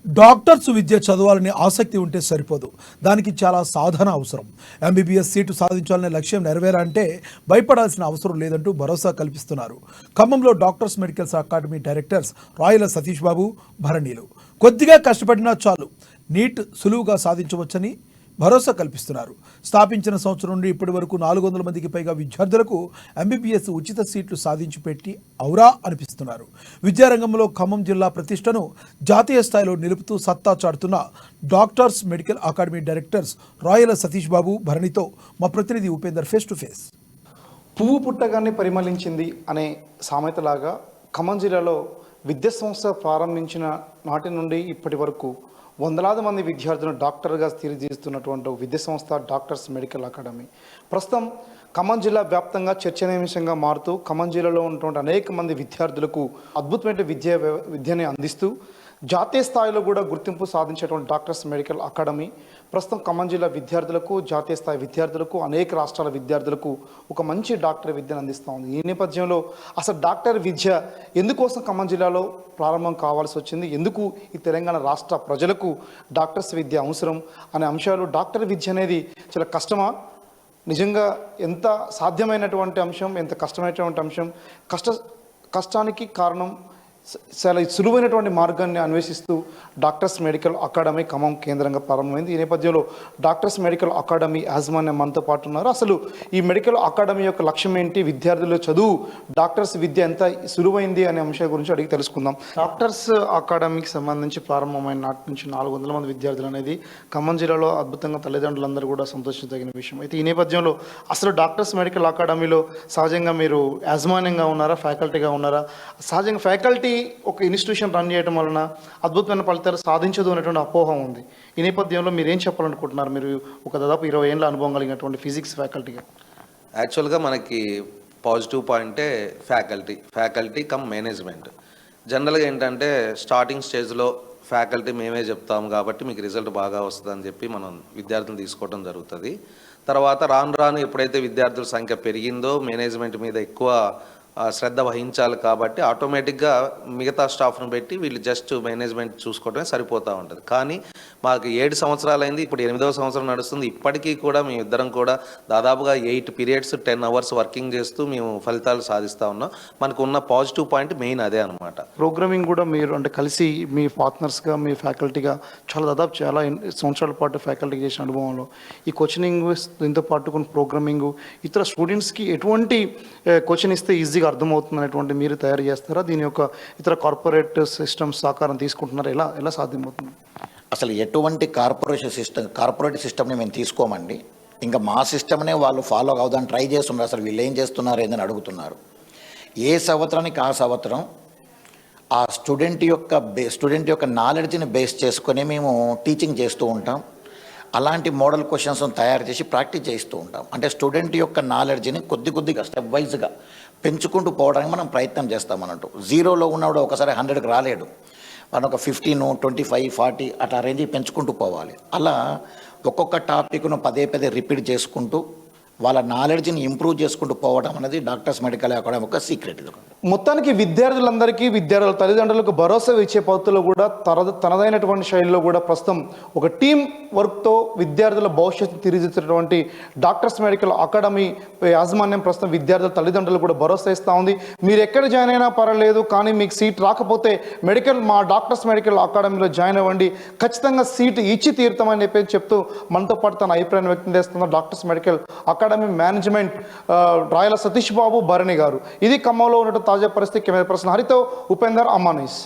Doctors విద్య చదవాలని ఆసక్తి ఉంటే సరిపోదు, దానికి చాలా సాధన అవసరం. ఎంబీబీఎస్ సీటు సాధించాలనే లక్ష్యం నెరవేరాలంటే భయపడాల్సిన అవసరం లేదంటూ భరోసా కల్పిస్తున్నారు ఖమ్మంలో డాక్టర్స్ మెడికల్ అకాడమీ డైరెక్టర్స్ రాయల సతీష్ బాబు, భరణీలు. కొద్దిగా కష్టపడినా చాలు, నీట్ సులువుగా సాధించవచ్చని భరోసా కల్పిస్తున్నారు. స్థాపించిన సంవత్సరం నుండి ఇప్పటి వరకు 400 మందికి పైగా విద్యార్థులకు ఎంబీబీఎస్ ఉచిత సీట్లు సాధించి పెట్టి ఔరా అనిపిస్తున్నారు. విద్యారంగంలో ఖమ్మం జిల్లా ప్రతిష్టను జాతీయ స్థాయిలో నిలుపుతూ సత్తా చాటుతున్న డాక్టర్స్ మెడికల్ అకాడమీ డైరెక్టర్స్ రాయల సతీష్ బాబు, భరణితో మా ప్రతినిధి ఉపేందర్ ఫేస్ టు ఫేస్. పువ్వు పుట్టగానే పరిమళించింది అనే సామెతలాగా ఖమ్మం జిల్లాలో విద్యా సంస్థ ప్రారంభించిన నాటి నుండి ఇప్పటి వరకు వందలాది మంది విద్యార్థులను డాక్టర్గా తీర్చిదిద్దుతున్నటువంటి విద్యా సంస్థ డాక్టర్స్ మెడికల్ అకాడమీ ప్రస్తుతం ఖమ్మం జిల్లా వ్యాప్తంగా చర్చనీయాంశంగా మారుతూ ఖమ్మం జిల్లాలో ఉన్నటువంటి అనేక మంది విద్యార్థులకు అద్భుతమైన విద్యని అందిస్తూ జాతీయ స్థాయిలో కూడా గుర్తింపు సాధించేటువంటి డాక్టర్స్ మెడికల్ అకాడమీ ప్రస్తుతం ఖమ్మం జిల్లా విద్యార్థులకు, జాతీయ స్థాయి విద్యార్థులకు, అనేక రాష్ట్రాల విద్యార్థులకు ఒక మంచి డాక్టర్ విద్యను అందిస్తూ ఉంది. ఈ నేపథ్యంలో అసలు డాక్టర్ విద్య ఎందుకోసం ఖమ్మం జిల్లాలో ప్రారంభం కావాల్సి వచ్చింది, ఎందుకు ఈ తెలంగాణ రాష్ట్ర ప్రజలకు డాక్టర్స్ విద్య అవసరం అనే అంశాలు, డాక్టర్ విద్య అనేది చాలా కష్టమా, నిజంగా ఎంత సాధ్యమైనటువంటి అంశం, ఎంత కష్టమైనటువంటి అంశం, కష్టానికి కారణం చాలా సులువైనటువంటి మార్గాన్ని అన్వేషిస్తూ డాక్టర్స్ మెడికల్ అకాడమీ ఖమ్మం కేంద్రంగా ప్రారంభమైంది. ఈ నేపథ్యంలో డాక్టర్స్ మెడికల్ అకాడమీ యాజమాన్యం మనతో పాటు ఉన్నారు. అసలు ఈ మెడికల్ అకాడమీ యొక్క లక్ష్యం ఏంటి, విద్యార్థుల చదువు, డాక్టర్స్ విద్య ఎంత సులువైంది అనే అంశం గురించి అడిగి తెలుసుకుందాం. డాక్టర్స్ అకాడమీకి సంబంధించి ప్రారంభమైన నాటి నుంచి 400 మంది విద్యార్థులు అనేది ఖమ్మం జిల్లాలో అద్భుతంగా తల్లిదండ్రులందరూ కూడా సంతోషించదగిన విషయం. అయితే ఈ నేపథ్యంలో అసలు డాక్టర్స్ మెడికల్ అకాడమీలో సహజంగా మీరు యాజమాన్యంగా ఉన్నారా, ఫ్యాకల్టీగా ఉన్నారా? సహజంగా ఫ్యాకల్టీ ఒక ఇన్స్టిట్యూషన్ రన్ చేయడం వలన అద్భుతమైన ఫలితాలు సాధించదు అనేటువంటి అపోహ ఉంది. ఈ నేపథ్యంలో మీరు ఏం చెప్పాలనుకుంటున్నారు? మీరు ఒక దాదాపు 20 ఏళ్ళ అనుభవం కలిగినటువంటి ఫిజిక్స్ ఫ్యాకల్టీగా. యాక్చువల్గా మనకి పాజిటివ్ పాయింటే ఫ్యాకల్టీ కమ్ మేనేజ్మెంట్. జనరల్గా ఏంటంటే స్టార్టింగ్ స్టేజ్లో ఫ్యాకల్టీ మేమే చెప్తాము కాబట్టి మీకు రిజల్ట్ బాగా వస్తుందని చెప్పి మనం విద్యార్థులు తీసుకోవడం జరుగుతుంది. తర్వాత రాను ఎప్పుడైతే విద్యార్థుల సంఖ్య పెరిగిందో మేనేజ్మెంట్ మీద ఎక్కువ శ్రద్ధ వహించాలి కాబట్టి ఆటోమేటిక్గా మిగతా స్టాఫ్ను పెట్టి వీళ్ళు జస్ట్ మేనేజ్మెంట్ చూసుకోవడమే సరిపోతూ ఉంటుంది. కానీ మాకు 7 సంవత్సరాలు అయింది, ఇప్పుడు 8వ సంవత్సరం నడుస్తుంది. ఇప్పటికీ కూడా మేము ఇద్దరం కూడా దాదాపుగా 8 పీరియడ్స్ 10 అవర్స్ వర్కింగ్ చేస్తూ మేము ఫలితాలు సాధిస్తూ ఉన్నాం. మనకు ఉన్న పాజిటివ్ పాయింట్ మెయిన్ అదే అనమాట. ప్రోగ్రామింగ్ కూడా మీరు అంటే కలిసి మీ పార్ట్నర్స్గా, మీ ఫ్యాకల్టీగా చాలా సంవత్సరాల పాటు ఫ్యాకల్టీ చేసిన అనుభవంలో ఈ కోచింగ్ దీంతో పాటు కొన్ని ప్రోగ్రామింగ్ ఇతర స్టూడెంట్స్కి ఎటువంటి కోచింగ్ ఇస్తే ఈజీగా అర్థమవుతుంది అనేటువంటి మీరు తయారు చేస్తారా? దీని యొక్క ఇతర కార్పొరేట్ సిస్టమ్స్ సహకారం తీసుకుంటున్నారా? ఎలా సాధ్యమవుతుంది? అసలు ఎటువంటి కార్పొరేట్ సిస్టమ్ని మేము తీసుకోమండి. ఇంకా మా సిస్టమ్నే వాళ్ళు ఫాలో అవుదాన్ని ట్రై చేస్తున్నారు. అసలు వీళ్ళు ఏం చేస్తున్నారు ఏందని అడుగుతున్నారు. ఏ సంవత్సరానికి ఆ సంవత్సరం ఆ స్టూడెంట్ యొక్క నాలెడ్జ్ని బేస్ చేసుకొని మేము టీచింగ్ చేస్తూ ఉంటాం. అలాంటి మోడల్ క్వశ్చన్స్ తయారు చేసి ప్రాక్టీస్ చేస్తూ ఉంటాం. అంటే స్టూడెంట్ యొక్క నాలెడ్జ్ని కొద్దిగా స్టెప్ వైజ్గా పెంచుకుంటూ పోవడానికి మనం ప్రయత్నం చేస్తాం అన్నట్టు. 0లో ఉన్నవాడు ఒకసారి 100కి రాలేడు. మనం ఒక 15, 25, 40 అట్లా రేంజ్ పెంచుకుంటూ పోవాలి. అలా ఒక్కొక్క టాపిక్ను పదే రిపీట్ చేసుకుంటూ వాళ్ళ నాలెడ్జ్ని ఇంప్రూవ్ చేసుకుంటూ పోవడం అనేది డాక్టర్స్ మెడికల్ అకాడమీ ఒక సీక్రెట్. ఇది మొత్తానికి విద్యార్థులందరికీ, విద్యార్థుల తల్లిదండ్రులకు భరోసా ఇచ్చే పద్ధతిలో కూడా తనదైనటువంటి శైలిలో కూడా ప్రస్తుతం ఒక టీం వర్క్తో విద్యార్థుల భవిష్యత్తు తీర్చిదిద్దేటువంటి డాక్టర్స్ మెడికల్ అకాడమీ యాజమాన్యం ప్రస్తుతం విద్యార్థుల తల్లిదండ్రులు కూడా భరోసా ఇస్తూ ఉంది. మీరు ఎక్కడ జాయిన్ అయినా పర్వాలేదు, కానీ మీకు సీట్ రాకపోతే మా డాక్టర్స్ మెడికల్ అకాడమీలో జాయిన్ అవ్వండి, ఖచ్చితంగా సీటు ఇచ్చి తీరుతామని చెప్పి చెప్తూ మనతో పాటు తన అభిప్రాయం వ్యక్తం చేస్తున్న doctors medical academy management Rayala Satish Babu, Bharani garu. ఇది ఖమ్మంలో ఉన్న తాజా పరిస్థితి. కెమెరా పర్సన్ హరితో ఉపేందర్, అమ్మానీస్.